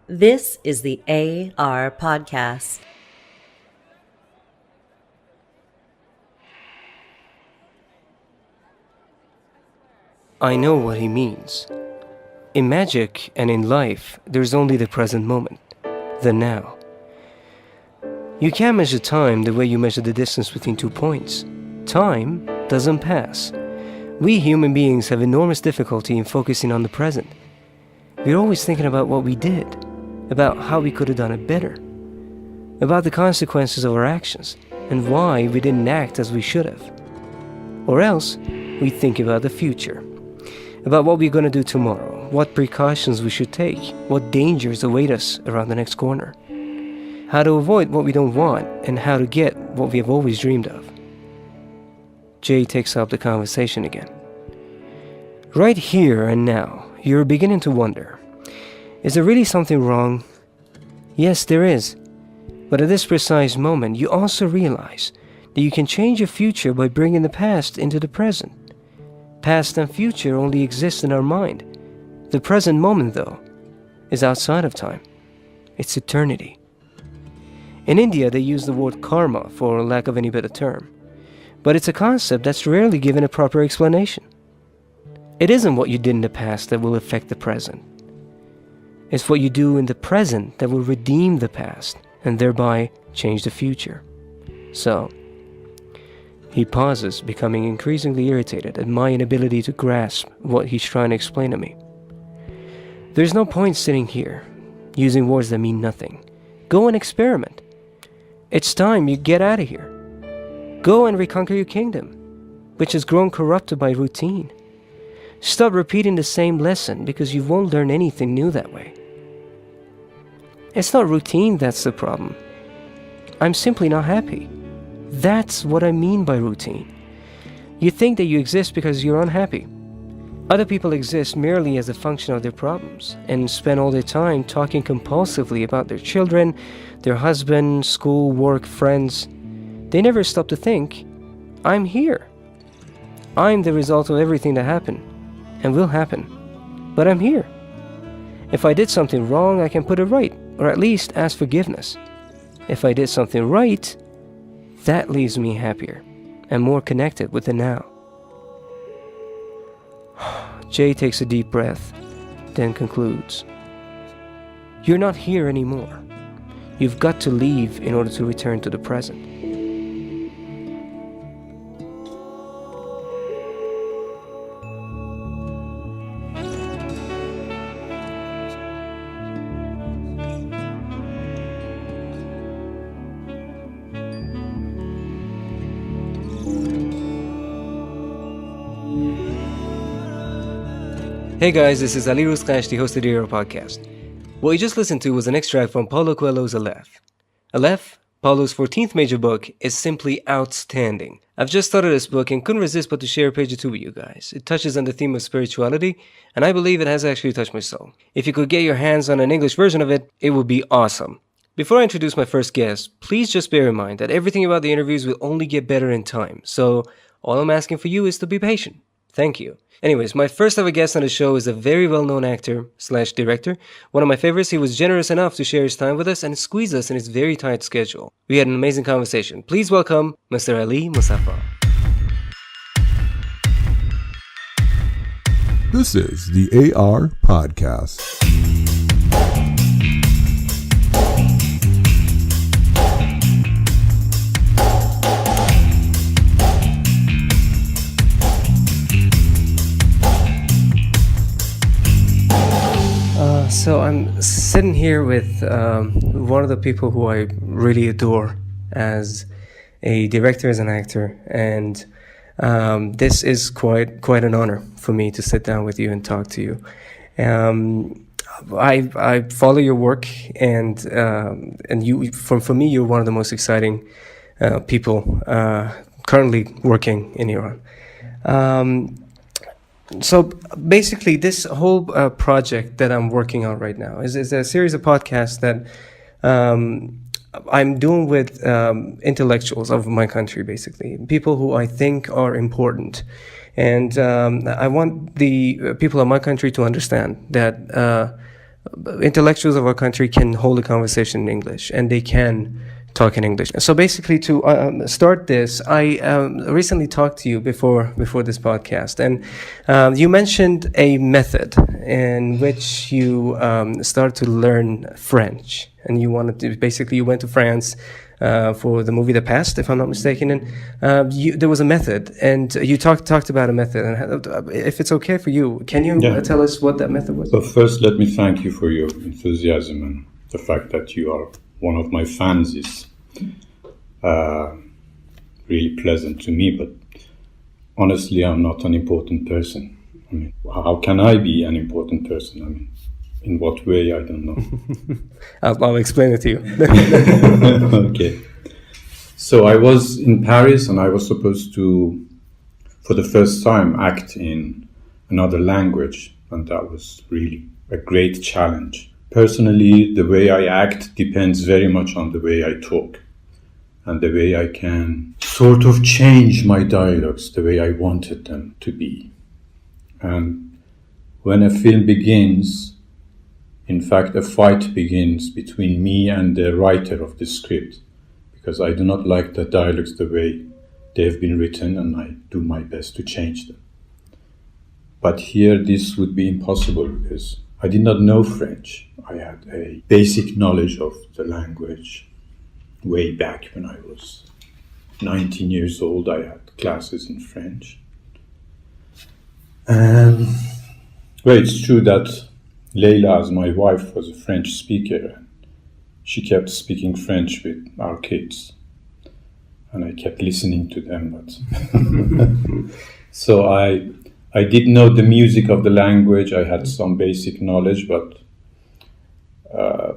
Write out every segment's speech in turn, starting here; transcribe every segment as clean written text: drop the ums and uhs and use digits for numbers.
This is the AR Podcast. I know what he means. In magic and in life, there's only the present moment, the now. You can't measure time the way you measure the distance between 2 points. Time doesn't pass. We human beings have enormous difficulty in focusing on the present. We're always thinking about what we did, about how we could have done it better, about the consequences of our actions, and why we didn't act as we should have. Or else, we think about the future, about what we're going to do tomorrow, what precautions we should take, what dangers await us around the next corner, how to avoid what we don't want, and how to get what we have always dreamed of. Jay takes up the conversation again. Right here and now, you're beginning to wonder, is there really something wrong? Yes, there is. But at this precise moment, you also realize that you can change your future by bringing the past into the present. Past and future only exist in our mind. The present moment, though, is outside of time. It's eternity. In India, they use the word karma for lack of any better term. But it's a concept that's rarely given a proper explanation. It isn't what you did in the past that will affect the present. It's what you do in the present that will redeem the past and thereby change the future. So, he pauses, becoming increasingly irritated at my inability to grasp what he's trying to explain to me. There's no point sitting here, using words that mean nothing. Go and experiment. It's time you get out of here. Go and reconquer your kingdom, which has grown corrupted by routine. Stop repeating the same lesson because you won't learn anything new that way. It's not routine that's the problem. I'm simply not happy. That's what I mean by routine. You think that you exist because you're unhappy. Other people exist merely as a function of their problems and spend all their time talking compulsively about their children, their husband, school, work, friends. They never stop to think, I'm here. I'm the result of everything that happened and will happen. But I'm here. If I did something wrong, I can put it right, or at least ask forgiveness. If I did something right, that leaves me happier and more connected with the now. Jay takes a deep breath, then concludes. You're not here anymore. You've got to leave in order to return to the present. Hey guys, this is Ali Roozkhash, the host of the AR Podcast. What you just listened to was an extract from Paulo Coelho's Aleph. Aleph, Paulo's 14th major book, is simply outstanding. I've just started this book and couldn't resist but to share a page or two with you guys. It touches on the theme of spirituality, and I believe it has actually touched my soul. If you could get your hands on an English version of it, it would be awesome. Before I introduce my first guest, please just bear in mind that everything about the interviews will only get better in time, so all I'm asking for you is to be patient. Thank you. Anyways, my first ever guest on the show is a very well-known actor/director. One of my favorites. He was generous enough to share his time with us and squeeze us in his very tight schedule. We had an amazing conversation. Please welcome Mr. Ali Mosaffa. This is the AR Podcast. So I'm sitting here with one of the people who I really adore as a director, as an actor, and this is quite an honor for me to sit down with you and talk to you. I follow your work, and you for me you're one of the most exciting people currently working in Iran. So basically, this whole project that I'm working on right now is a series of podcasts that I'm doing with intellectuals of my country, basically, people who I think are important. And I want the people of my country to understand that intellectuals of our country can hold a conversation in English, and they can talk in English. So basically, to start this, I recently talked to you before this podcast, and you mentioned a method in which you started to learn French, and you wanted to basically you went to France for the movie The Past, if I'm not mistaken, and there was a method, and you talked about a method. And if it's okay for you, can you tell us what that method was? So first, let me thank you for your enthusiasm, and the fact that you are one of my fans is really pleasant to me. But honestly, I'm not an important person. I mean, how can I be an important person? I mean, in what way? I don't know. I'll explain it to you. Okay. So I was in Paris, and I was supposed to, for the first time, act in another language, and that was really a great challenge. Personally, the way I act depends very much on the way I talk, and the way I can sort of change my dialogues the way I wanted them to be. And when a film begins, in fact, a fight begins between me and the writer of the script, because I do not like the dialogues the way they have been written, and I do my best to change them. But here this would be impossible, because I did not know French. I had a basic knowledge of the language way back when I was 19 years old. I had classes in French. Well, it's true that Leila, as my wife, was a French speaker, and she kept speaking French with our kids, and I kept listening to them. But so I did know the music of the language. I had some basic knowledge, but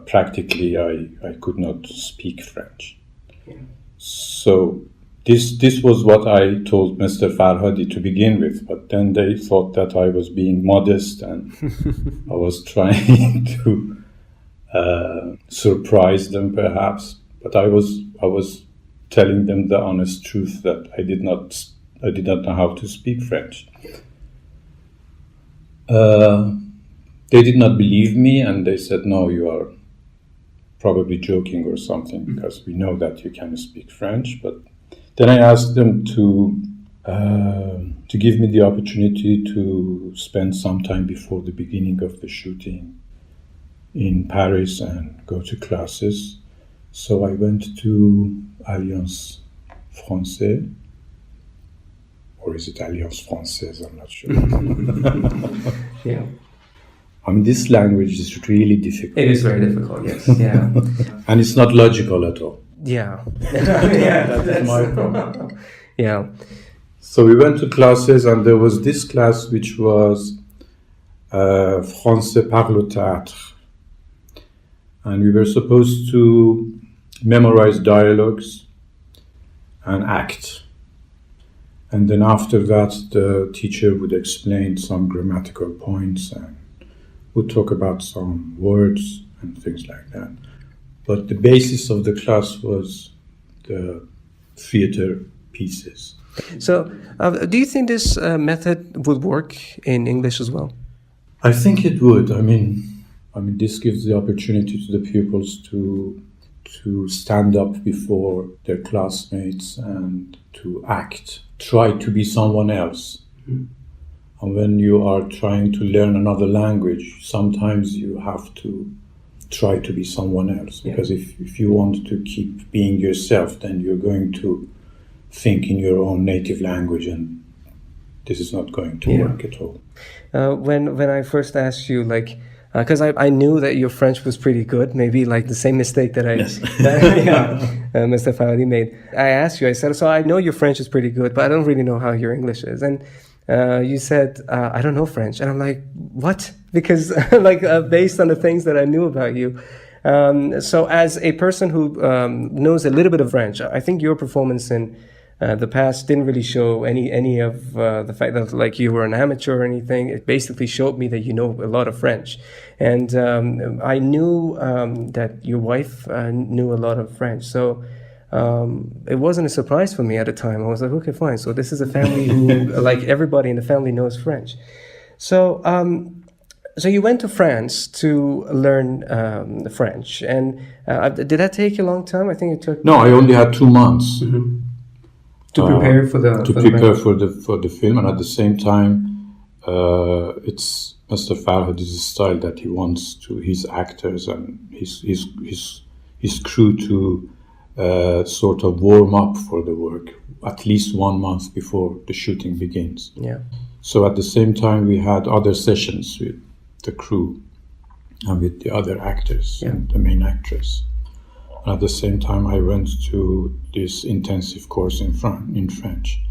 practically I could not speak French. So this was what I told Mr. Farhadi to begin with, but then they thought that I was being modest, and I was trying to surprise them perhaps, but I was telling them the honest truth that I did not know how to speak French. They did not believe me, and they said, "No, you are probably joking or something, because we know that you can speak French." But then I asked them to give me the opportunity to spend some time before the beginning of the shooting in Paris and go to classes. So I went to Alliance Française, or is it Alliance Française? I'm not sure. Yeah. I mean, this language is really difficult. It is very difficult, yes. Yeah. And it's not logical at all. Yeah. That's my problem. Yeah. So we went to classes, and there was this class which was Français par le théâtre. And we were supposed to memorize dialogues and act. And then after that, the teacher would explain some grammatical points and would talk about some words and things like that. But the basis of the class was the theater pieces. So, do you think this method would work in English as well? I think it would. I mean, this gives the opportunity to the pupils to stand up before their classmates and to act, try to be someone else. Mm-hmm. And when you are trying to learn another language, sometimes you have to try to be someone else. Because if you want to keep being yourself, then you're going to think in your own native language, and this is not going to work at all. When I first asked you, like, because I knew that your French was pretty good, maybe like the same mistake that Mr. Fawadi made. I asked you, I said, so I know your French is pretty good, but I don't really know how your English is. And you said, I don't know French. And I'm like, what? Because based on the things that I knew about you. So as a person who knows a little bit of French, I think your performance in the past didn't really show any of the fact that like you were an amateur or anything. It basically showed me that you know a lot of French. And I knew that your wife knew a lot of French. So it wasn't a surprise for me at the time. I was like, okay, fine. So this is a family who, like everybody in the family knows French. So So you went to France to learn French, and did that take you a long time? I think it took. No, I only had 2 months To prepare for the for the film, and at the same time, it's Mr. Farhad is a style that he wants to his actors and his crew to sort of warm up for the work at least 1 month before the shooting begins. Yeah. So at the same time, we had other sessions with the crew and with the other actors and the main actress. And at the same time, I went to this intensive course in French.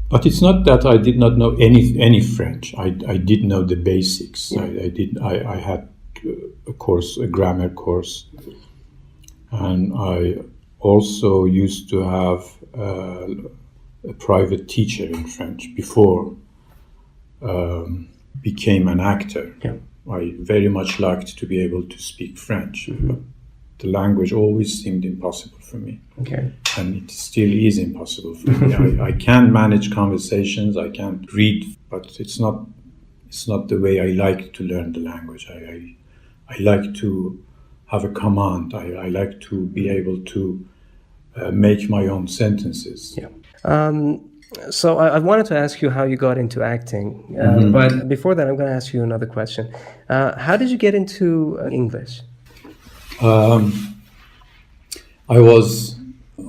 But it's not that I did not know any French. I did know the basics. Yeah. I had a grammar course, and I also used to have a private teacher in French before became an actor. Yeah. I very much liked to be able to speak French, but the language always seemed impossible for me. Okay. And it still is impossible for me. I can manage conversations, I can read, but it's not the way I like to learn the language. I like to have a command. I like to be able to make my own sentences. Yeah. So I wanted to ask you how you got into acting, but before that, I'm going to ask you another question. How did you get into English? I was,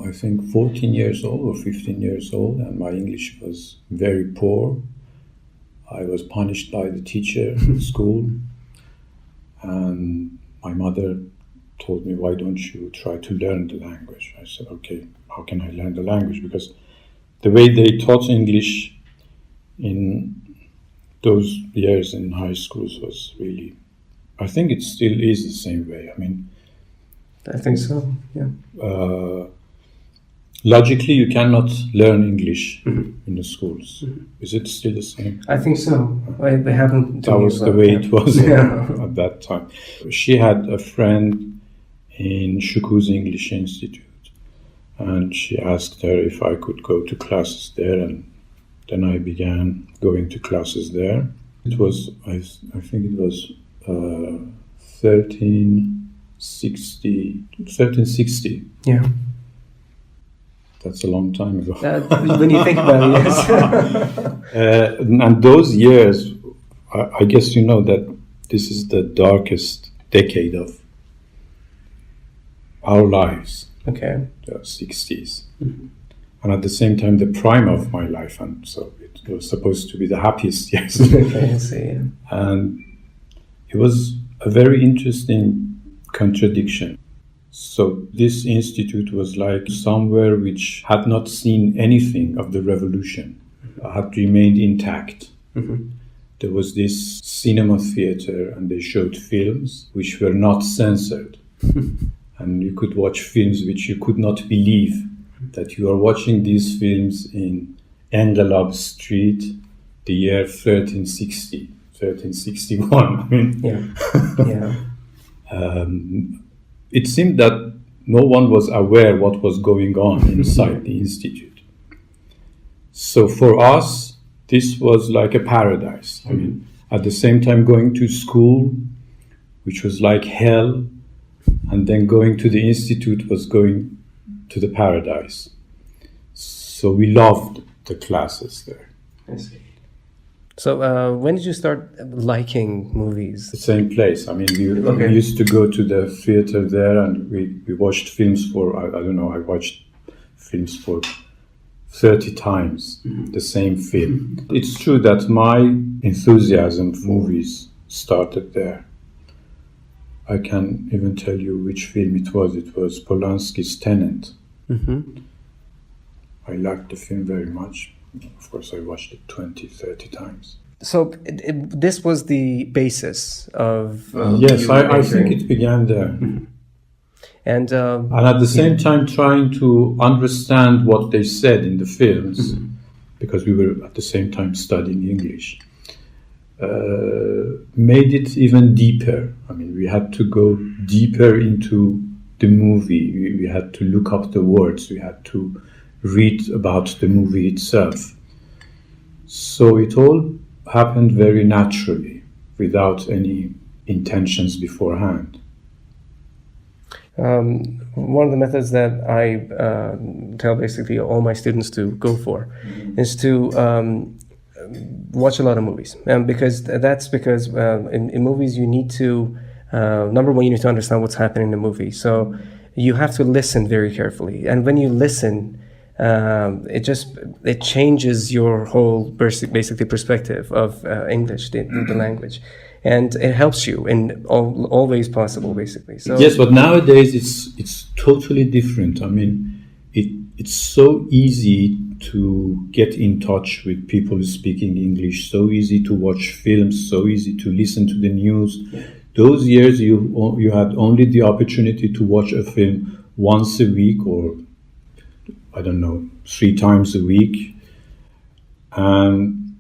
I think, 14 years old or 15 years old, and my English was very poor. I was punished by the teacher in school, and my mother told me, why don't you try to learn the language? I said, okay, how can I learn the language? Because the way they taught English in those years in high schools was really, I think it still is the same way. I mean, I think so, yeah. Logically, you cannot learn English in the schools. Is it still the same? I think so. They haven't. That was the way it was at that time. She had a friend in Shuku's English Institute, and she asked her if I could go to classes there, and then I began going to classes there. It was, I think it was 1360. Yeah. That's a long time ago. When you think about it, yes. And those years, I guess you know that this is the darkest decade of our lives. Okay. The 60s. And at the same time, the prime of my life. And so it was supposed to be the happiest years. Okay, I see. Yeah. And it was a very interesting contradiction. So this institute was like somewhere which had not seen anything of the revolution, had remained intact. There was this cinema theater, and they showed films which were not censored. And you could watch films which you could not believe that you are watching these films in Engelab Street, the year 1360, 1361. I mean, it seemed that no one was aware what was going on inside the institute. So for us, this was like a paradise. I mean, at the same time going to school, which was like hell, and then going to the institute was going to the paradise. So we loved the classes there. I see. So when did you start liking movies? The same place. I mean, we used to go to the theater there, and we watched films for, I don't know, I watched films for 30 times, the same film. It's true that my enthusiasm for movies started there. I can even tell you which film it was. It was Polanski's Tenet. I liked the film very much. Of course, I watched it 20, 30 times. So this was the basis of... yes, I think it began there. And at the same time trying to understand what they said in the films, because we were at the same time studying English, made it even deeper. I mean, we had to go deeper into the movie. We had to look up the words. We had to read about the movie itself. So it all happened very naturally without any intentions beforehand. One of the methods that I tell basically all my students to go for is to watch a lot of movies, because in movies you need to number one, you need to understand what's happening in the movie, so you have to listen very carefully, and when you listen, it changes your whole basically perspective of English, the language, and it helps you in all ways possible, basically. So yes, but nowadays it's totally different. I mean, it's so easy to get in touch with people speaking English, so easy to watch films, so easy to listen to the news. Those years you had only the opportunity to watch a film once a week, or I don't know, 3 times a week, and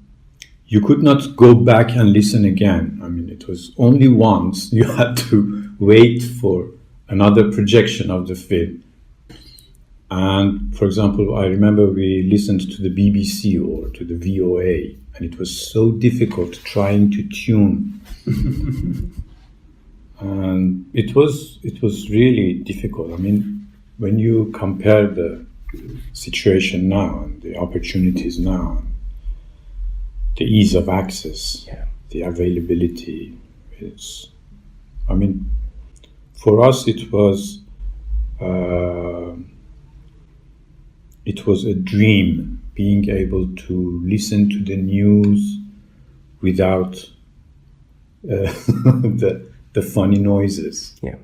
you could not go back and listen again. I mean, it was only once. You had to wait for another projection of the film. And for example, I remember we listened to the BBC or to the VOA, and it was so difficult trying to tune. And it was really difficult. I mean, when you compare the situation now and the opportunities now, the ease of access, the availability, I mean, for us it was a dream, being able to listen to the news without the funny noises. Yeah.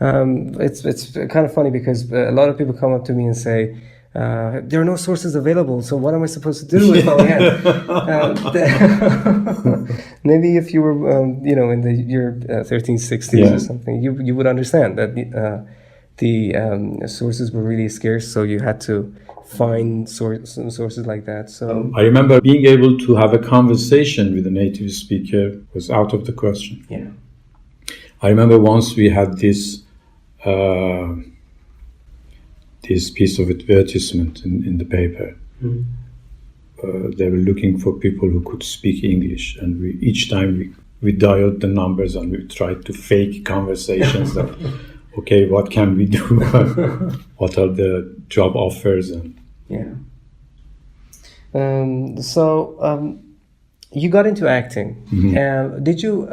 It's kind of funny because a lot of people come up to me and say, there are no sources available, so what am I supposed to do if I had? Maybe if you were, in the year 1360s or something, you would understand that the sources were really scarce, so you had to find sources like that. So I remember being able to have a conversation with a native speaker was out of the question. Yeah. I remember once we had this piece of advertisement in the paper. They were looking for people who could speak English, and each time we dialed the numbers and we tried to fake conversations that, okay, what can we do? What are the job offers? And you got into acting. Mm-hmm. Did you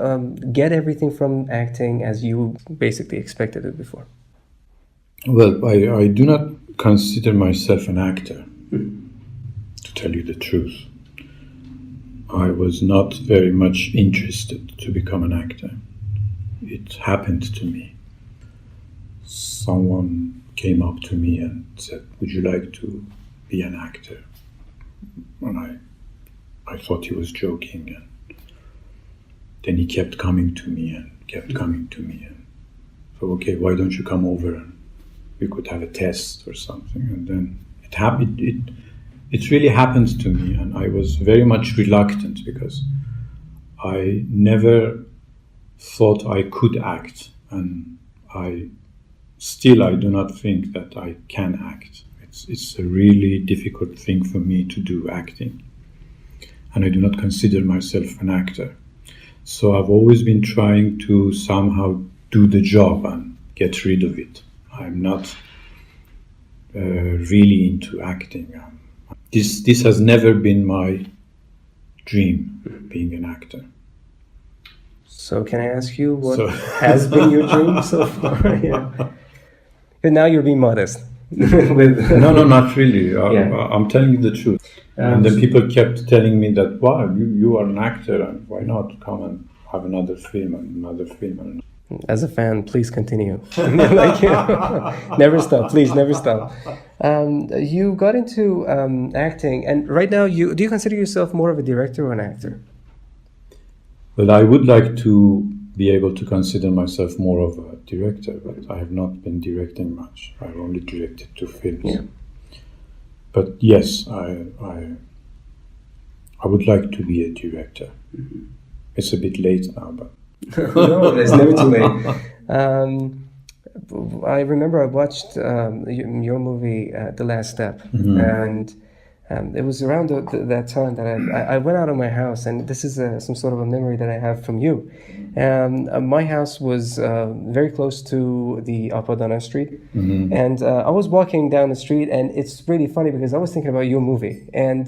get everything from acting as you basically expected it before? Well, I do not consider myself an actor, to tell you the truth. I was not very much interested to become an actor. It happened to me. Someone came up to me and said, "Would you like to be an actor?" And I thought he was joking, and then he kept coming to me and kept coming to me. And so, okay, why don't you come over and we could have a test or something? And then it happened. It really happened to me, and I was very much reluctant because I never thought I could act, and I do not think that I can act. It's a really difficult thing for me to do, acting, and I do not consider myself an actor. So I've always been trying to somehow do the job and get rid of it. I'm not really into acting. This has never been my dream, being an actor. So can I ask you what has been your dream so far? Yeah. And now you're being modest. No, not really. I'm telling you the truth. And then people kept telling me that, wow, you are an actor, and why not come and have another film and another film. As a fan, please continue. Never stop, please, never stop. You got into acting, and right now, do you consider yourself more of a director or an actor? Well, I would like to be able to consider myself more of a director, but I have not been directing much. I've only directed 2 films. Yeah. But yes, I would like to be a director. Mm-hmm. It's a bit late now, but... No, it's never too late. I remember I watched your movie, The Last Step, and It was around that time that I went out of my house, and this is some sort of a memory that I have from you. My house was very close to the Apadana Street, and I was walking down the street, and it's really funny because I was thinking about your movie, and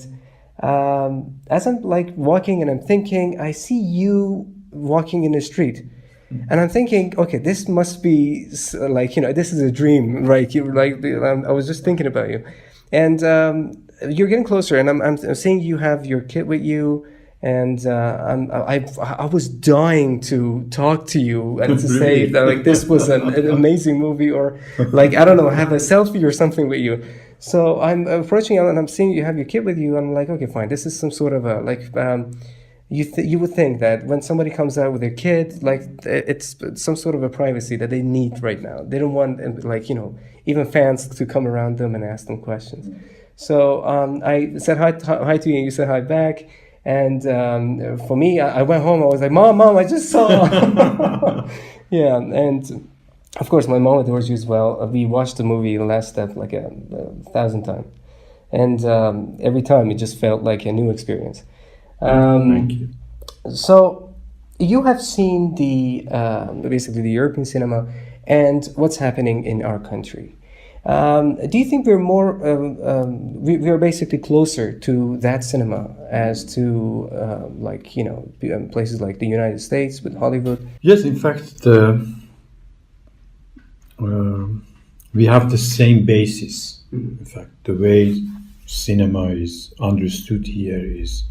as I'm like walking and I'm thinking, I see you walking in the street. And I'm thinking, okay, this must be like, this is a dream, right? I was just thinking about you, and you're getting closer, and I'm seeing you have your kid with you, and I was dying to talk to you and to say that like this was an amazing movie, or like I don't know, have a selfie or something with you. So I'm approaching out, and I'm seeing you have your kid with you. I'm like, okay, fine, this is some sort of a like. You would think that when somebody comes out with their kid, like it's some sort of a privacy that they need right now. They don't want like even fans to come around them and ask them questions. So I said hi to you, and you said hi back. And for me, I went home. I was like, Mom, I just saw. Yeah, and of course, my mom adores you as well. We watched the movie the last step like a 1,000 times, and every time it just felt like a new experience. Thank you. So you have seen the basically the European cinema and what's happening in our country. Do you think we're more we are basically closer to that cinema as to places like the United States with Hollywood? Yes, in fact, we have the same basis. In fact, the way cinema is understood here is.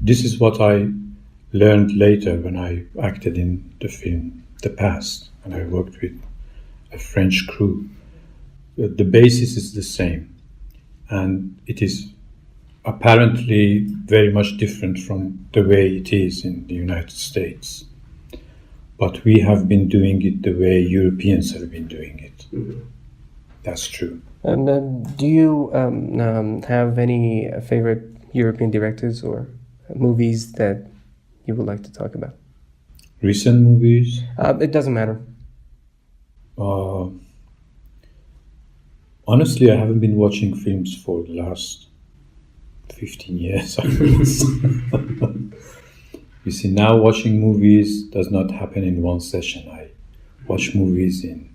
This is what I learned later when I acted in the film The Past, and I worked with a French crew. The basis is the same, and it is apparently very much different from the way it is in the United States. But we have been doing it the way Europeans have been doing it. That's true. And do you have any favorite European directors or movies that you would like to talk about? Recent movies? It doesn't matter. Honestly, I haven't been watching films for the last 15 years, I guess. You see, now watching movies does not happen in one session. I watch movies in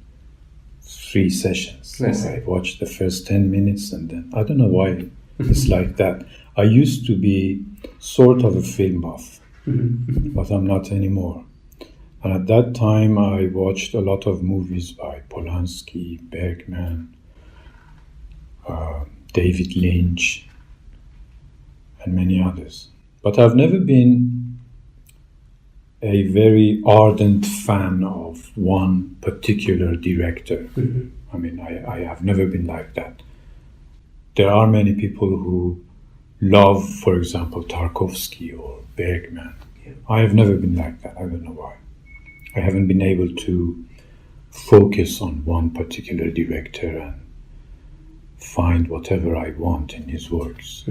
3 sessions. Yes. I watch the first 10 minutes and then, I don't know why it's like that. I used to be sort of a film buff, but I'm not anymore. And at that time, I watched a lot of movies by Polanski, Bergman, David Lynch, and many others. But I've never been a very ardent fan of one particular director. I mean, I have never been like that. There are many people who love, for example, Tarkovsky or Bergman. I have never been like that. I don't know why. I haven't been able to focus on one particular director and find whatever I want in his works.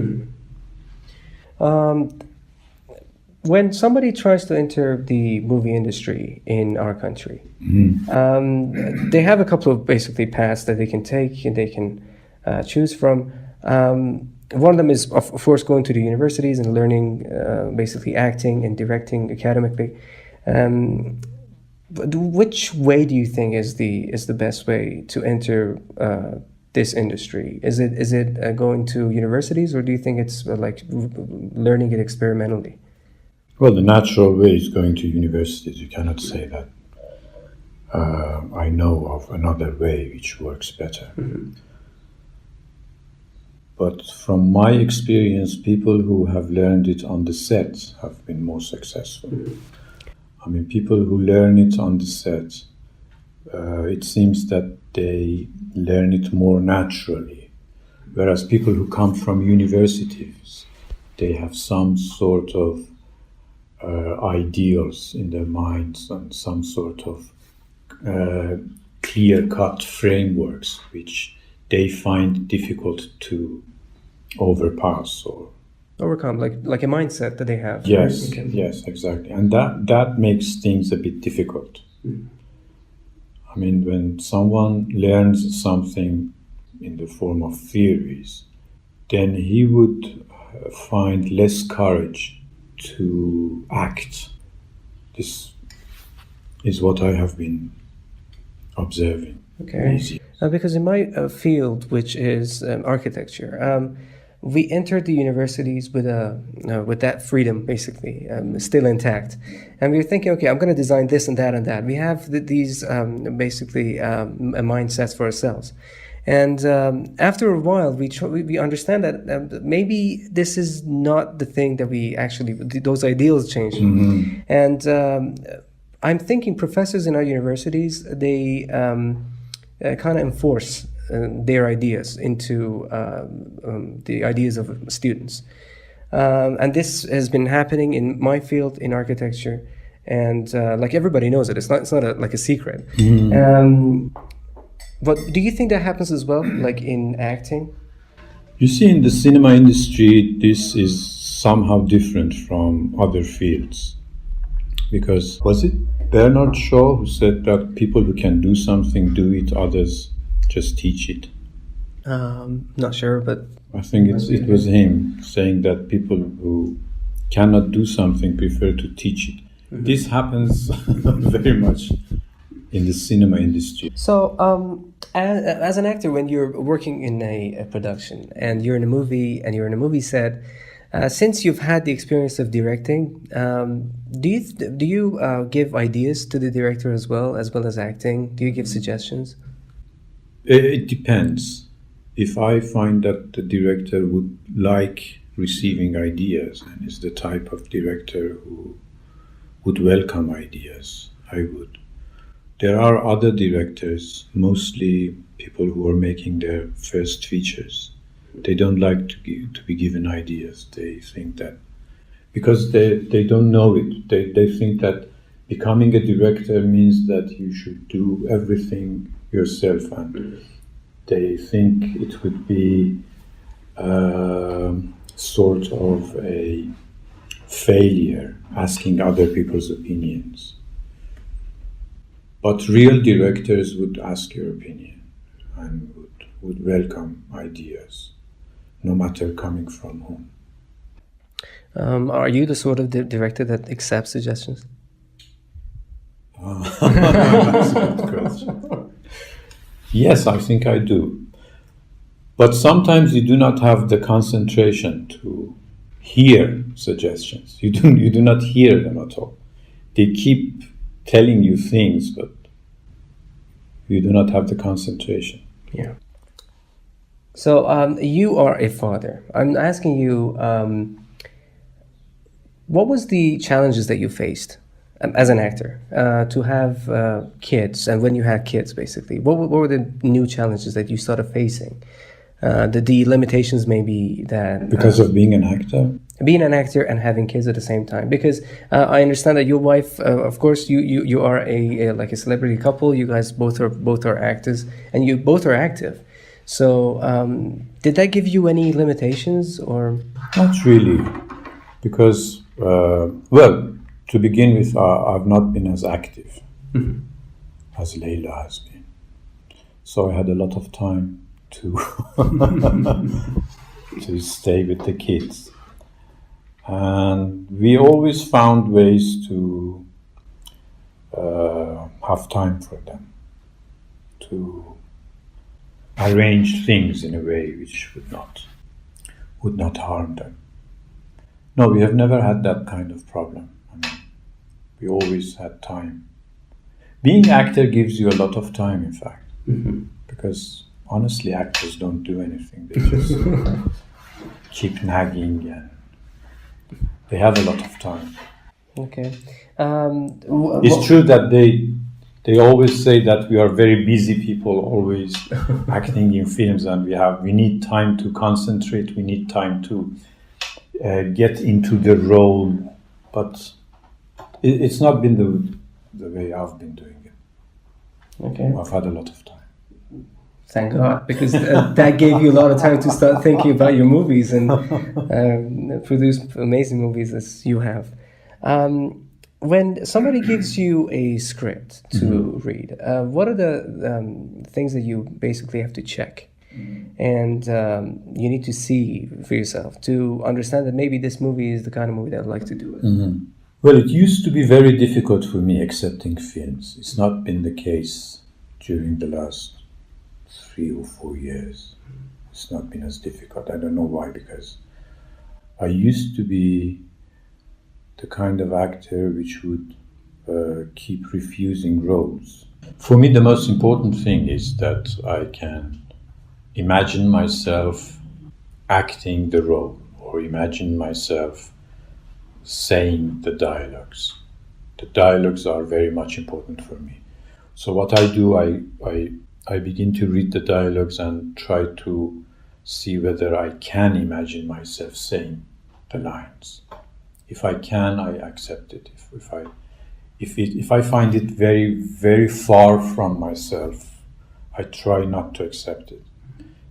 When somebody tries to enter the movie industry in our country, they have a couple of basically paths that they can take and they can choose from. One of them is, of course, going to the universities and learning basically acting and directing academically. But which way do you think is the best way to enter this industry? Is it going to universities, or do you think it's like learning it experimentally? Well, the natural way is going to universities. You cannot say that I know of another way which works better. But from my experience, people who have learned it on the set have been more successful. I mean, people who learn it on the set, it seems that they learn it more naturally. Whereas people who come from universities, they have some sort of ideals in their minds and some sort of clear-cut frameworks which they find difficult to overpass or overcome, like a mindset that they have. Yes, Okay. yes, exactly. And that makes things a bit difficult. I mean, when someone learns something in the form of theories, then he would find less courage to act. This is what I have been observing. Okay. Because in my field, which is architecture, we entered the universities with that freedom, basically, still intact, and we were thinking, okay, I'm going to design this and that and that. We have these mindsets for ourselves, and after a while, we understand that maybe this is not the thing that we actually, those ideals change, and I'm thinking professors in our universities, they kind of enforce their ideas into the ideas of students. And this has been happening in my field in architecture, and like everybody knows it. It's not like a secret. But do you think that happens as well, like in acting? You see, in the cinema industry, this is somehow different from other fields. Because, was it Bernard Shaw who said that people who can do something do it, others just teach it? Not sure, but I think it was him saying that people who cannot do something prefer to teach it. This happens very much in the cinema industry. So, as an actor, when you're working in a production and you're in a movie and you're in a movie set, since you've had the experience of directing, do you give ideas to the director as well as acting? Do you give suggestions? It depends. If I find that the director would like receiving ideas and is the type of director who would welcome ideas, I would. There are other directors, mostly people who are making their first features. They don't like to be given ideas. They think that, because they don't know it, they think that becoming a director means that you should do everything yourself, and they think it would be sort of a failure asking other people's opinions. But real directors would ask your opinion and would welcome ideas, no matter coming from whom. Are you the sort of director that accepts suggestions? That's a good question. Yes, I think I do. But sometimes you do not have the concentration to hear suggestions. You do not hear them at all. They keep telling you things, but you do not have the concentration. Yeah. So you are a father. I'm asking you, what was the challenges that you faced as an actor to have kids, and when you had kids, basically? What were the new challenges that you started facing? The limitations maybe that... Because of being an actor? Being an actor and having kids at the same time. Because I understand that your wife, of course, you are like a celebrity couple. You guys both are actors, and you both are active. So, did that give you any limitations, or? Not really, because, well, to begin with, I've not been as active as Leila has been. So I had a lot of time to to stay with the kids. And we always found ways to have time for them, to arrange things in a way which would not harm them. No, we have never had that kind of problem. I mean, we always had time. Being actor gives you a lot of time, in fact, because honestly, actors don't do anything. They just keep nagging, and they have a lot of time. Okay. It's true that they always say that we are very busy people, always acting in films, and we need time to concentrate. We need time to get into the role, but it's not been the way I've been doing it. Okay. I've had a lot of time. Thank God, because that gave you a lot of time to start thinking about your movies and produce amazing movies as you have. When somebody gives you a script to read, what are the things that you basically have to check and you need to see for yourself to understand that maybe this movie is the kind of movie that I'd like to do it. Mm-hmm. Well, it used to be very difficult for me accepting films. It's not been the case during the last 3 or 4 years. It's not been as difficult. I don't know why, because I used to be the kind of actor which would keep refusing roles. For me, the most important thing is that I can imagine myself acting the role, or imagine myself saying the dialogues. The dialogues are very much important for me. So what I do, I begin to read the dialogues and try to see whether I can imagine myself saying the lines. If I can, I accept it. If I find it very, very far from myself, I try not to accept it.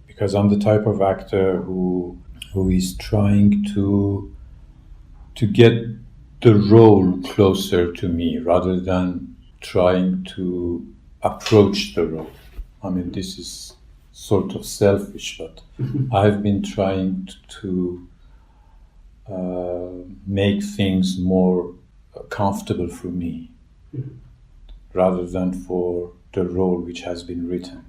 Because I'm the type of actor who is trying to get the role closer to me rather than trying to approach the role. I mean, this is sort of selfish, but I've been trying to make things more comfortable for me rather than for the role which has been written.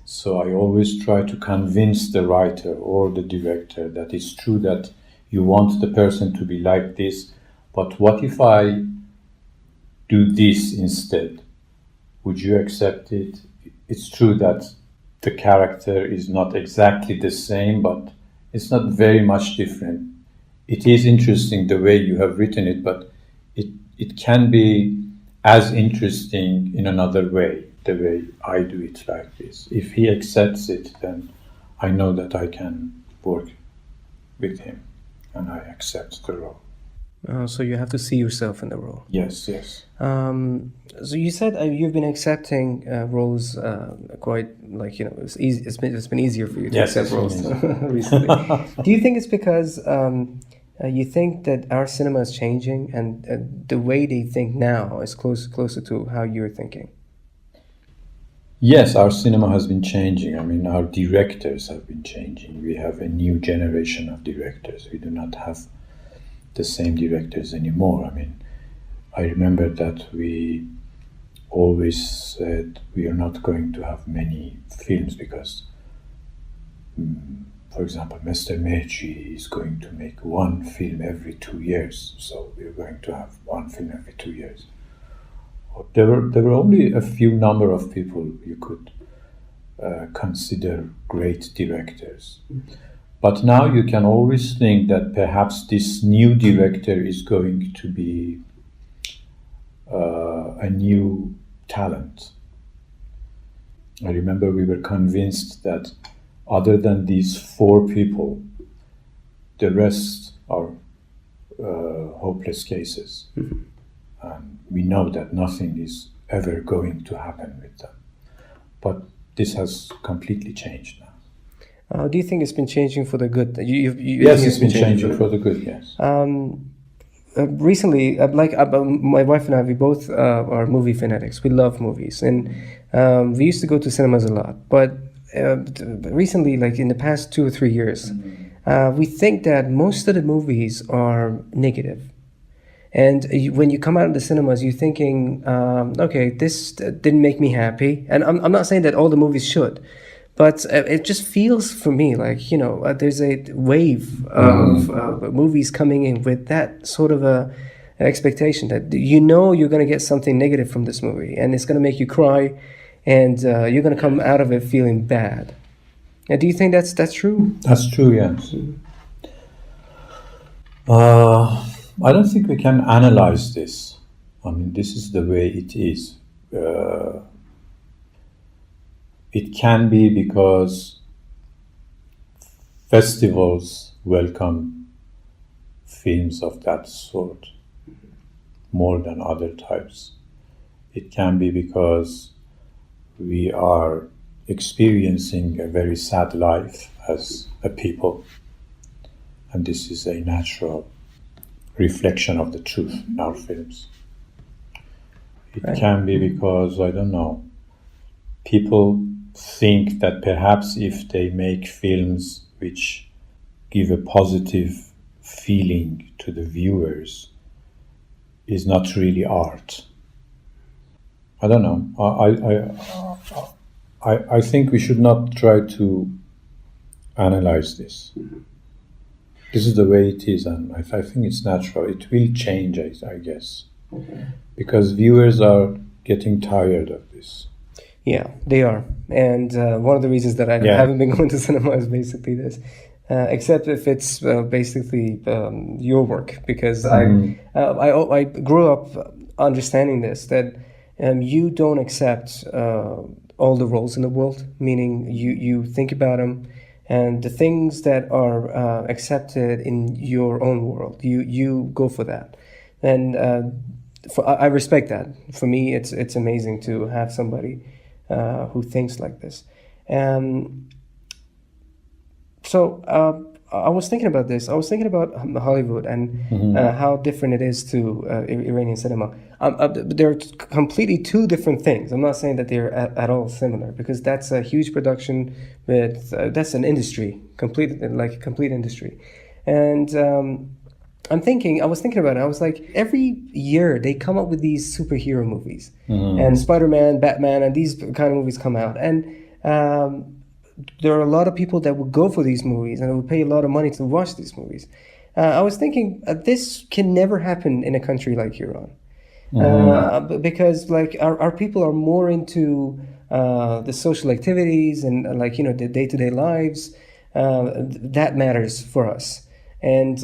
So I always try to convince the writer or the director that it's true that you want the person to be like this, but what if I do this instead? Would you accept it? It's true that the character is not exactly the same, but it's not very much different. It is interesting the way you have written it, but it can be as interesting in another way, the way I do it like this. If he accepts it, then I know that I can work with him and I accept the role. So you have to see yourself in the role. Yes, yes. So you said you've been accepting roles quite like, it's easy. It's been easier for you to accept roles recently. Do you think it's because you think that our cinema is changing and the way they think now is closer to how you're thinking? Yes, our cinema has been changing. I mean, our directors have been changing. We have a new generation of directors. We do not have the same directors anymore. I mean, I remember that we always said we are not going to have many films because, for example, Mr. Mehdi is going to make one film every 2 years. So we're going to have one film every 2 years. There were only a few number of people you could consider great directors. But now you can always think that perhaps this new director is going to be a new talent. I remember we were convinced that other than these 4 people, the rest are hopeless cases. Mm-hmm. And we know that nothing is ever going to happen with them. But this has completely changed now. Do you think it's been changing for the good? Yes, it's been changing for the good, yes. Recently, my wife and I, we both are movie fanatics. We love movies. And we used to go to cinemas a lot. But recently, like in the past 2 or 3 years, we think that most of the movies are negative. And when you come out of the cinemas, you're thinking, okay, this didn't make me happy. And I'm not saying that all the movies should, but it just feels for me like, there's a wave of movies coming in with that sort of an expectation that you're going to get something negative from this movie and it's going to make you cry and you're going to come out of it feeling bad. Now, do you think that's true? That's true, yes. I don't think we can analyze this. I mean, this is the way it is. It can be because festivals welcome films of that sort more than other types. It can be because we are experiencing a very sad life as a people, and this is a natural reflection of the truth in our films. It can be because, I don't know, people think that perhaps if they make films which give a positive feeling to the viewers, is not really art. I don't know. I think we should not try to analyze this. This is the way it is, and I think it's natural. It will change, I guess, because viewers are getting tired of this. Yeah, they are. And one of the reasons that I haven't been going to cinema is basically this. Except if it's basically your work, because I grew up understanding this, that you don't accept all the roles in the world, meaning you think about them, and the things that are accepted in your own world, you go for that. And I respect that. For me, it's amazing to have somebody who thinks like this. So I was thinking about this. I was thinking about Hollywood and how different it is to Iranian cinema. They're completely two different things. I'm not saying that they're at all similar, because that's a huge production with that's an industry, complete industry. And I was thinking about it. I was like, every year they come up with these superhero movies, and Spider-Man, Batman, and these kind of movies come out, and there are a lot of people that would go for these movies and would pay a lot of money to watch these movies. I was thinking this can never happen in a country like Iran, because like our people are more into the social activities and the day-to-day lives that matters for us. And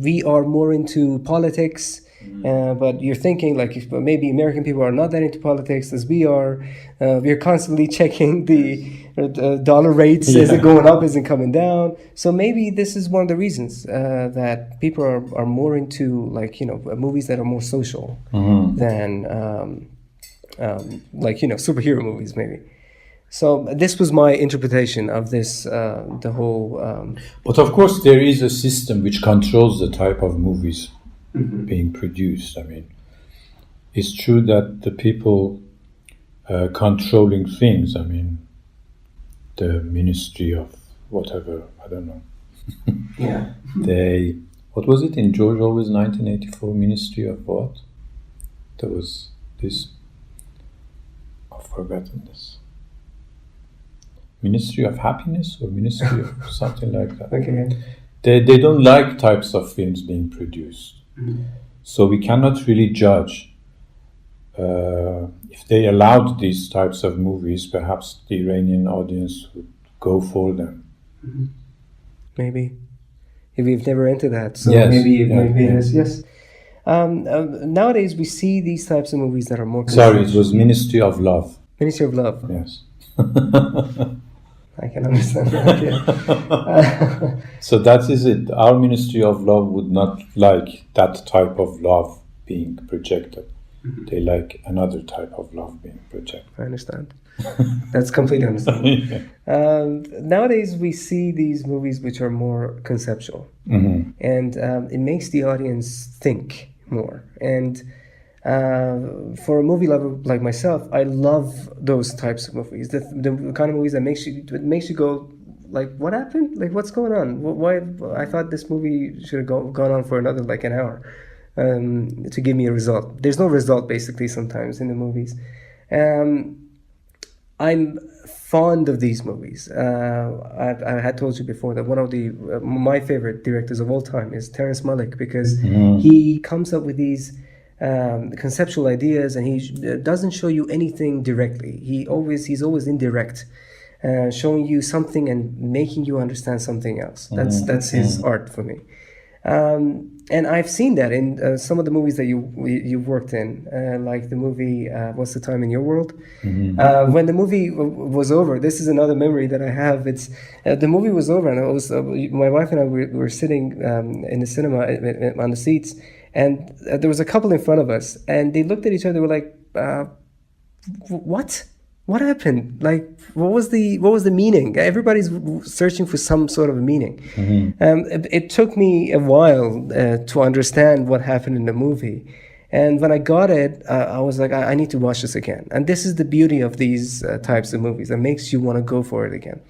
we are more into politics, but you're thinking like maybe American people are not that into politics as we are. We're constantly checking the dollar rates. Is it going up? Is it coming down? So maybe this is one of the reasons that people are more into movies that are more social than superhero movies maybe. So this was my interpretation of this, the whole... But of course there is a system which controls the type of movies being produced. I mean, it's true that the people controlling things, I mean, the Ministry of whatever, I don't know. What was it in George Orwell's 1984, Ministry of what? There was this, I've forgotten this. Ministry of Happiness or Ministry of something like that. Okay. They don't like types of films being produced. So we cannot really judge. If they allowed these types of movies, perhaps the Iranian audience would go for them. Maybe. We've never entered that, so maybe it is. Yes. Nowadays we see these types of movies that are more... Sorry, it was Ministry of Love. Ministry of Love. Yes. I can understand that. So that is it. Our Ministry of Love would not like that type of love being projected. They like another type of love being projected. I understand. That's completely understandable. Nowadays we see these movies which are more conceptual, and it makes the audience think more. And for a movie lover like myself, I love those types of movies. The kind of movies that makes you go like, what happened? Like, what's going on? Why? I thought this movie should have gone on for another an hour to give me a result. There's no result basically sometimes in the movies. I'm fond of these movies. I had told you before that one of my favorite directors of all time is Terrence Malick, because he comes up with these conceptual ideas, and he doesn't show you anything directly. He's always indirect, showing you something and making you understand something else. That's his art for me. And I've seen that in some of the movies that you've worked in, like the movie What's the Time in Your World? When the movie was over, this is another memory that I have. It's the movie was over, and I was my wife and I were sitting in the cinema on the seats, and there was a couple in front of us, and they looked at each other. They were like, What happened? Like, what was the meaning? Everybody's searching for some sort of a meaning. It took me a while to understand what happened in the movie, And when I got it, I was like, I need to watch this again. And this is the beauty of these types of movies. It makes you want to go for it again.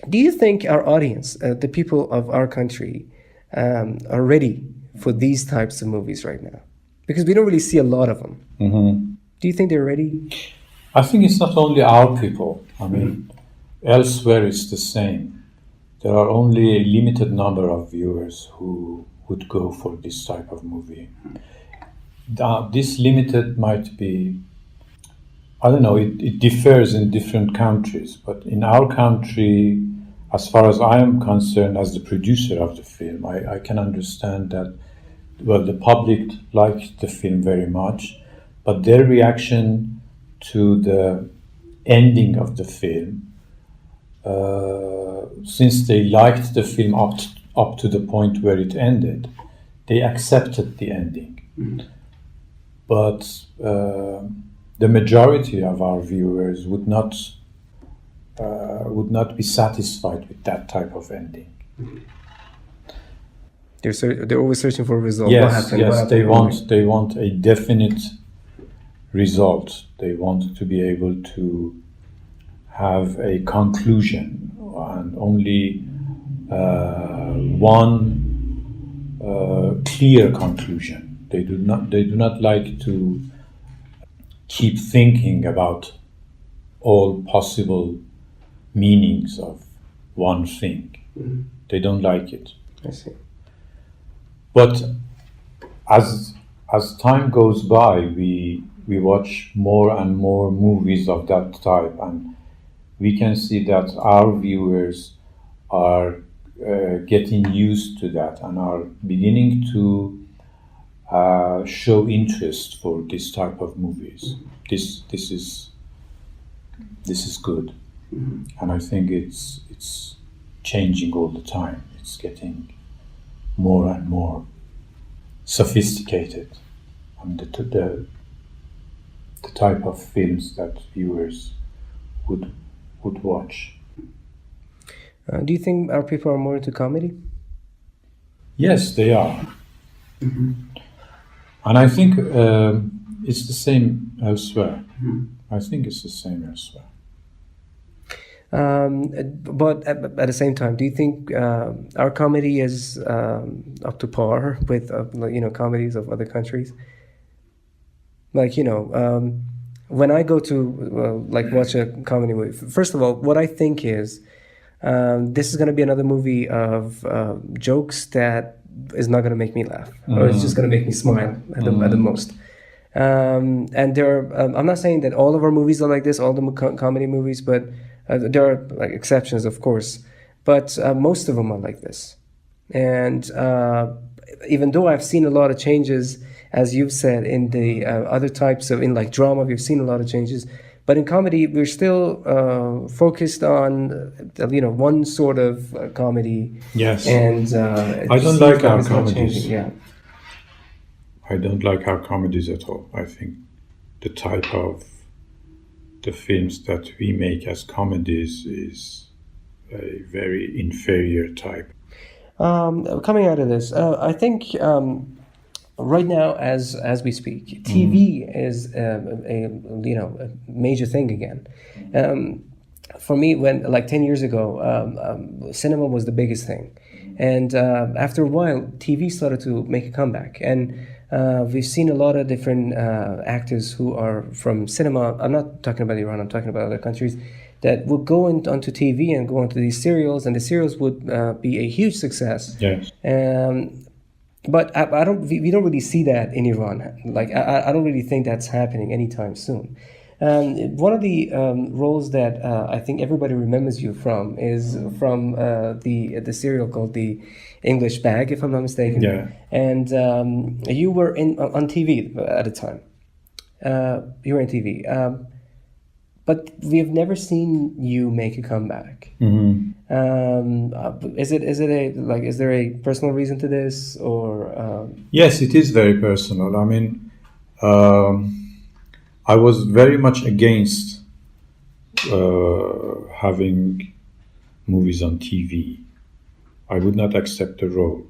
Do you think our audience, the people of our country, are ready for these types of movies right now? Because we don't really see a lot of them. Mm-hmm. Do you think they're ready? I think it's not only our people. I mean, elsewhere it's the same. There are only a limited number of viewers who would go for this type of movie. This limited might be, I don't know, it differs in different countries, but in our country, as far as I am concerned, as the producer of the film, I can understand that, well, the public liked the film very much, but their reaction to the ending of the film, since they liked the film up to the point where it ended, they accepted the ending. But the majority of our viewers would not be satisfied with that type of ending. They're always searching for a result. Yes, what happened? yes, What happened? they want a definite result. They want to be able to have a conclusion, and only one clear conclusion. They do not like to keep thinking about all possible meanings of one thing. They don't like it. I see. But as time goes by, we watch more and more movies of that type, and we can see that our viewers are getting used to that and are beginning to show interest for this type of movies. This is good, and I think it's changing all the time. It's getting more and more sophisticated, and the type of films that viewers would watch. Do you think our people are more into comedy? Yes, they are. And I think it's the same elsewhere. I think it's the same elsewhere. But at the same time, do you think our comedy is up to par with comedies of other countries? Like, when I go to watch a comedy movie, first of all, what I think is this is going to be another movie of jokes that is not going to make me laugh, or it's just going to make me smile at the most. And there are, I'm not saying that all of our movies are like this, all the comedy movies, but there are exceptions, of course. But most of them are like this. And even though I've seen a lot of changes, as you've said, in the other types of, in drama, we've seen a lot of changes. But in comedy, we're still focused on, one sort of comedy. Yes. And I don't like our comedies. Yeah. I don't like our comedies at all. I think the type of the films that we make as comedies is a very inferior type. Coming out of this, I think right now, as we speak, TV is a major thing again. For me, when 10 years ago, cinema was the biggest thing, and after a while, TV started to make a comeback, and we've seen a lot of different actors who are from cinema. I'm not talking about Iran. I'm talking about other countries that would go onto TV and go onto these serials, and the serials would be a huge success. Yes. But we don't really see that in Iran. I don't really think that's happening anytime soon. One of the roles that I think everybody remembers you from is from the serial called The English Bag, if I'm not mistaken. Yeah. And you were on TV at the time. You were on TV. But we have never seen you make a comeback. Is there a personal reason to this, or? Yes, it is very personal. I mean, I was very much against having movies on TV. I would not accept the role.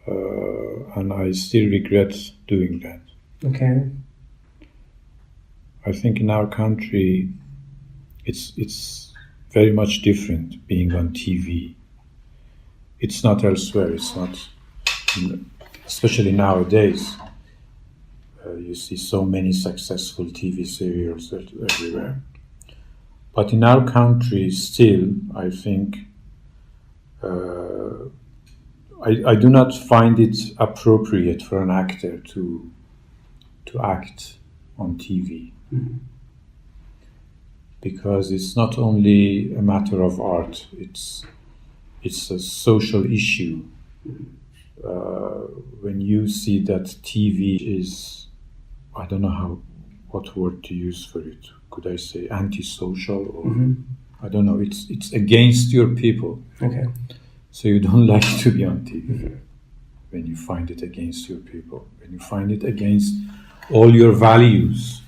and I still regret doing that. Okay. I think in our country, it's very much different being on TV. It's not elsewhere. It's not, especially nowadays. You see so many successful TV serials everywhere. But in our country, still, I think I do not find it appropriate for an actor to act on TV. Mm-hmm. Because it's not only a matter of art, it's a social issue. When you see that TV is, I don't know what word to use for it. Could I say antisocial or I don't know. It's against your people. Okay. So you don't like to be on TV when you find it against your people, when you find it against all your values.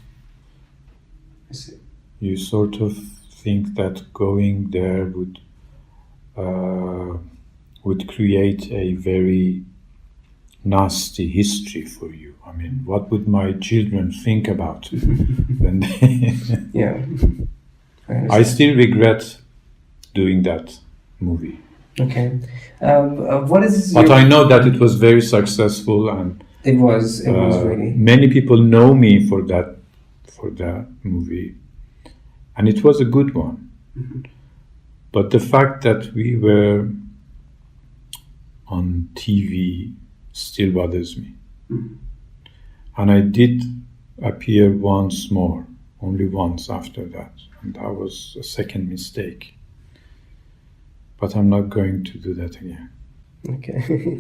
I see. You sort of think that going there would create a very nasty history for you. I mean, what would my children think about when they... Yeah. I still regret doing that movie. Okay. What is But I know that it was very successful, and It was really. many people know me for that movie, and it was a good one. But the fact that we were on TV still bothers me. And I did appear once more, only once after that, and that was a second mistake. But I'm not going to do that again. Okay.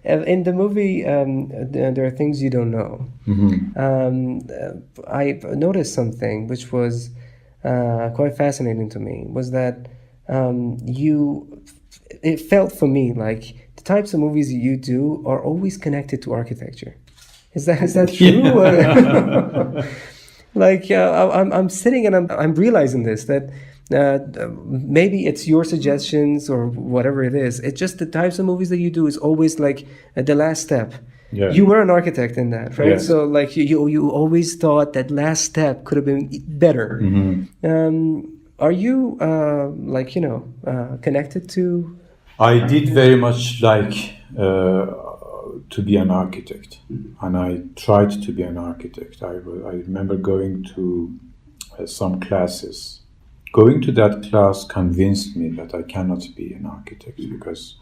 In the movie, there are things you don't know. I noticed something which was quite fascinating to me, was that it felt for me like the types of movies you do are always connected to architecture. Is that true? Like I'm sitting and I'm realizing this, that maybe it's your suggestions or whatever it is. It's just the types of movies that you do is always like the last step. Yeah. You were an architect in that, right? Yes. So like you always thought that last step could have been better. Are you connected to? I did very much like to be an architect, and I tried to be an architect. I remember going to some classes. Going to that class convinced me that I cannot be an architect, because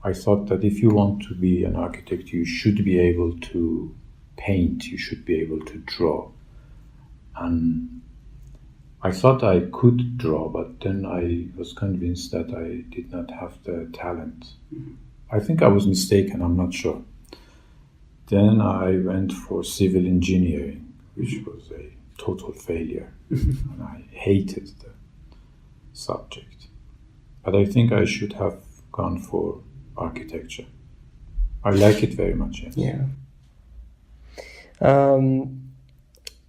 I thought that if you want to be an architect, you should be able to paint, you should be able to draw. And I thought I could draw, but then I was convinced that I did not have the talent. I think I was mistaken, I'm not sure. Then I went for civil engineering, which was a total failure. And I hated the subject. But I think I should have gone for architecture. I like it very much, yes. Yeah.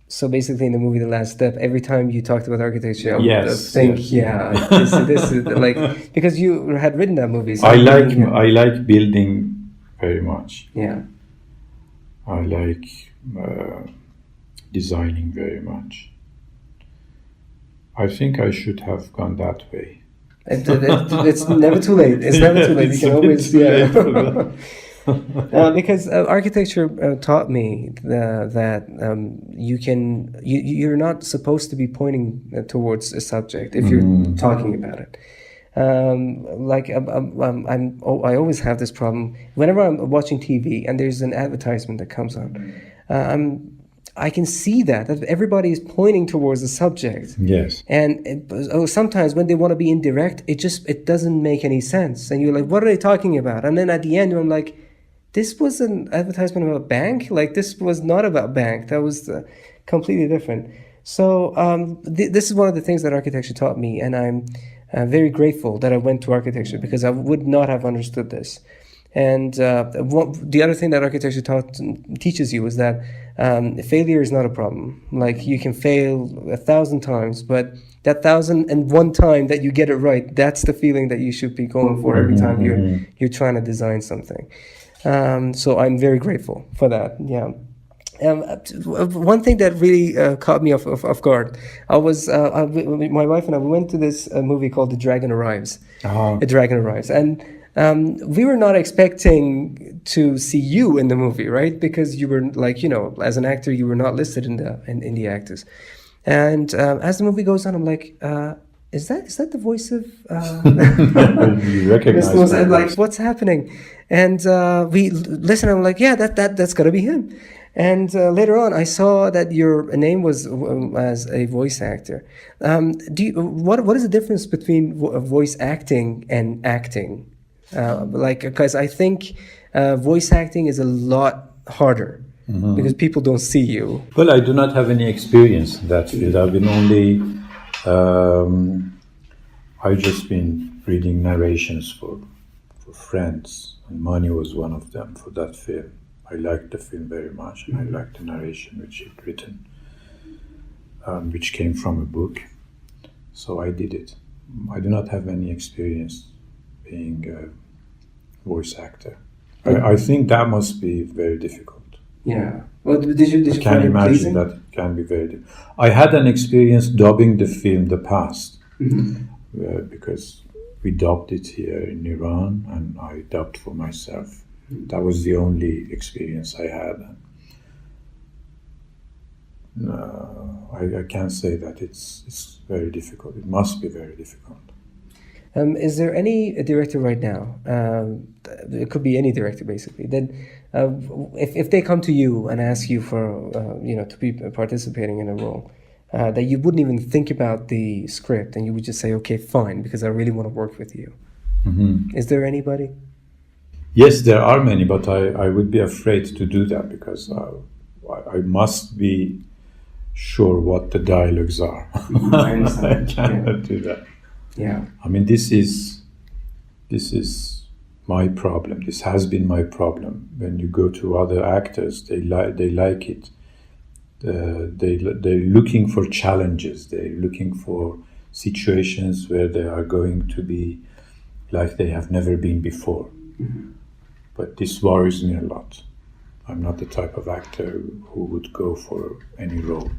So basically, in the movie The Last Step, every time you talked about architecture, I would think, yeah, this is like, because you had written that movie. So I like building very much. Yeah. I like designing very much. I think I should have gone that way. It's never too late. It's never too late. You can always, because architecture taught me that you're not supposed to be pointing towards a subject if you're talking about it. I always have this problem whenever I'm watching TV and there's an advertisement that comes on. I can see that everybody is pointing towards the subject. Yes. And sometimes when they want to be indirect, it doesn't make any sense. And you're like, what are they talking about? And then at the end, I'm like, this was an advertisement about a bank? Like, this was not about bank. That was completely different. So this is one of the things that architecture taught me. And I'm very grateful that I went to architecture, because I would not have understood this. And the other thing that architecture teaches you is that failure is not a problem. Like, you can fail 1,000 times, but that 1,001 time that you get it right, that's the feeling that you should be going for every time you're trying to design something. So I'm very grateful for that. Yeah. One thing that really caught me off guard, my wife and I, we went to this movie called The Dragon Arrives. The Dragon Arrives, and we were not expecting to see you in the movie, right? Because you were like, as an actor, you were not listed in the actors. And as the movie goes on, I'm like, is that the voice of? You recognize and like, what's happening? And we listen. I'm like, yeah, that's gotta be him. And later on, I saw that your name was as a voice actor. What is the difference between voice acting and acting? Because I think voice acting is a lot harder because people don't see you. Well, I do not have any experience in that field. I've been only, I've just been reading narrations for friends, and Mani was one of them for that film. I liked the film very much, and I liked the narration which he'd written, which came from a book. So I did it. I do not have any experience being a voice actor. I think that must be very difficult. Yeah. Well, did you I can imagine that it can be very difficult. I had an experience dubbing the film The Past, because we dubbed it here in Iran, and I dubbed for myself. That was the only experience I had. I can't say that it's very difficult. It must be very difficult. Is there any director right now? It could be any director, basically. That if they come to you and ask you for to be participating in a role, that you wouldn't even think about the script, and you would just say, "Okay, fine," because I really want to work with you. Is there anybody? Yes, there are many, but I would be afraid to do that because I must be sure what the dialogues are. I understand. I cannot do that. Yeah. I mean, this is my problem. This has been my problem. When you go to other actors, they like it. They're looking for challenges. They're looking for situations where they are going to be like they have never been before. But this worries me a lot. I'm not the type of actor who would go for any role.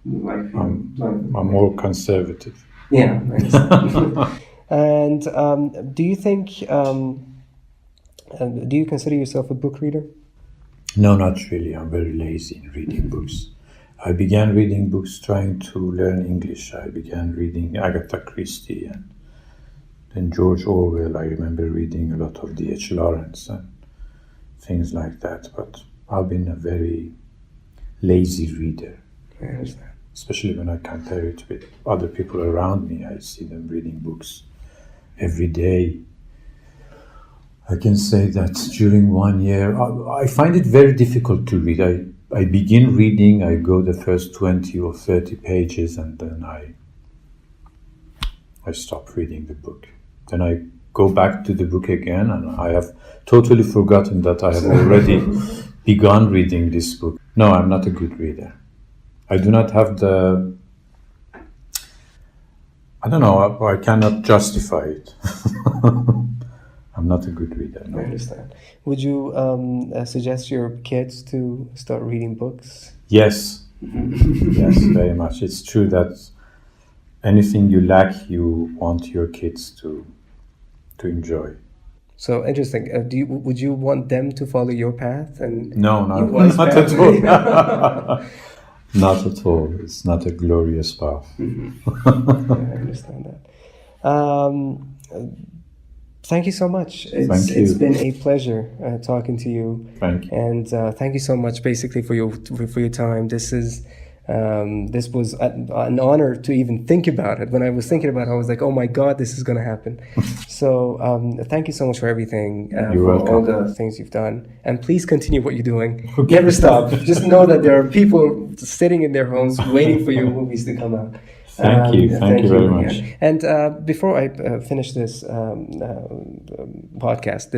I'm more conservative. Yeah, I understand. And do you think, do you consider yourself a book reader? No, not really. I'm very lazy in reading books. I began reading books trying to learn English. I began reading Agatha Christie and then George Orwell. I remember reading a lot of D.H. Lawrence and things like that. But I've been a very lazy reader. I understand. Especially when I compare it with other people around me. I see them reading books every day. I can say that during 1 year, I find it very difficult to read. I begin reading, I go the first 20 or 30 pages, and then I stop reading the book. Then I go back to the book again, and I have totally forgotten that I have already begun reading this book. No, I'm not a good reader. I do not have I don't know, I cannot justify it. I'm not a good reader. No. I understand. Would you suggest your kids to start reading books? Yes. Yes, very much. It's true that anything you lack, you want your kids to enjoy. So interesting. Would you want them to follow your path? And no, not at all. Not at all. It's not a glorious path. I understand that. Thank you so much. It's been a pleasure talking to you. Thank you. And thank you so much, basically, for your time. This was an honor to even think about it. When I was thinking about it, I was like, oh my God, this is going to happen. So thank you so much for everything, You're for welcome. all the things you've done. And please continue what you're doing. Okay. Never stop. Just know that there are people sitting in their homes waiting for your movies to come out. Thank you. Thank you very much. Yeah. And before I finish this podcast,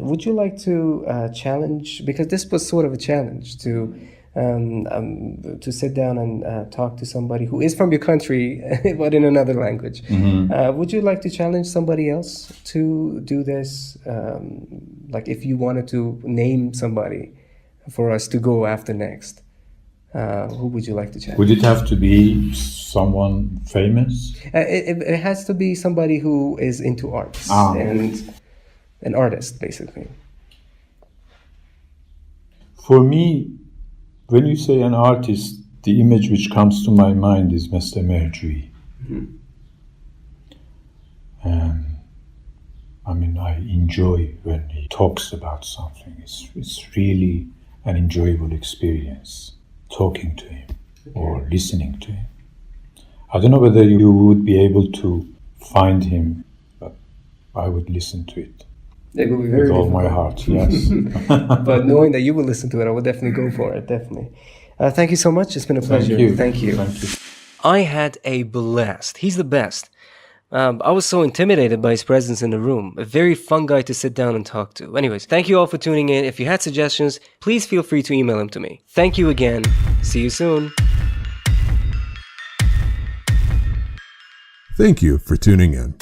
would you like to challenge, because this was sort of a challenge, to to sit down and talk to somebody who is from your country, but in another language. Would you like to challenge somebody else to do this? Like if you wanted to name somebody for us to go after next, who would you like to challenge? Would it have to be someone famous? It has to be somebody who is into arts and an artist, basically. For me, when you say an artist, the image which comes to my mind is Mr. Merjui. I mean, I enjoy when he talks about something. It's really an enjoyable experience talking to him or listening to him. I don't know whether you would be able to find him, but I would listen to it. It would be very with all difficult. my heart, yes. But knowing that you will listen to it, I would definitely go for it, definitely. Thank you so much. It's been a pleasure. Thank you. I had a blast. He's the best. I was so intimidated by his presence in the room. A very fun guy to sit down and talk to. Anyways, thank you all for tuning in. If you had suggestions, please feel free to email them to me. Thank you again. See you soon. Thank you for tuning in.